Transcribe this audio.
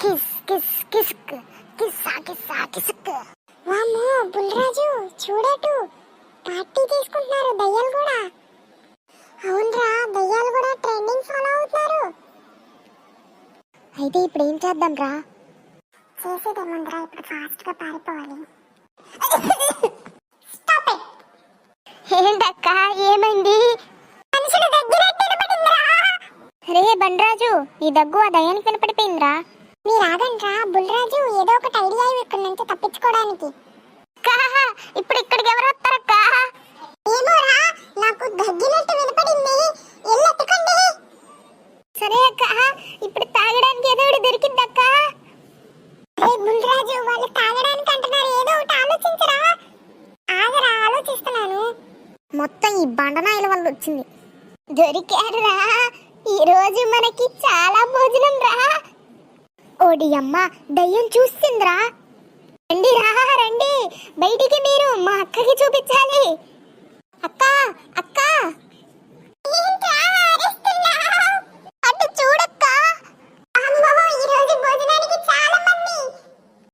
Kiss kiss కిస్క్ కిస్సా కిస్సా కిస్క్. వామ్మో Bulraju చూడటు party తీసుకుంటున్నారు దయ్యాలు కూడా. అవునరా, దయ్యాలు కూడా ట్రెండింగ్ ఫాలో అవుతున్నారు. అయితే ఇప్పుడు ఏం చేద్దాం రా? చేసేదేముందిరా, ఇప్పుడు ఫాస్ట్ గా పారిపోవాలి. Stop it. ఏంటక్క ఏమైంది? మనుషులు దగ్గరట్టు వినపడిందిరా. రే బండరాజు, నీ దగ్గు ఆ దయ్యానికి వినపడిపోయిందిరా. మీరు ఆగండ్రా, బుల్రాజు ఏదో ఒకటి ఐడియా ఇక్కడ నుంచి తప్పించుకోవడానికి. ఇప్పుడు ఇక్కడికి ఎవరు వస్తారక్క? ఏమోరా, నాకు దగ్గినట్టు వినపడింది. ఎల్లెత్తుకోండి. సరే అక్క, ఇప్పుడు తాగడానికి ఏదో ఒకటి దొరికిందక్క. రే బుల్రాజు, వాళ్ళు తాగడానికి అంటున్నారు, ఏదో ఒకటి ఆలోచించరా. ఆగరా, ఆలోచిస్తున్నాను. మొత్తం ఈ బండనాయల వల్ల వచ్చింది. దొరికారురా, ఈ రోజు మనకి చాలా భోజనం రా. ఓడి అమ్మ, దయ్యం చూస్తుందిరా. రండి రా రండి, బయటికి మీరు మా అక్కకి చూపించాలి.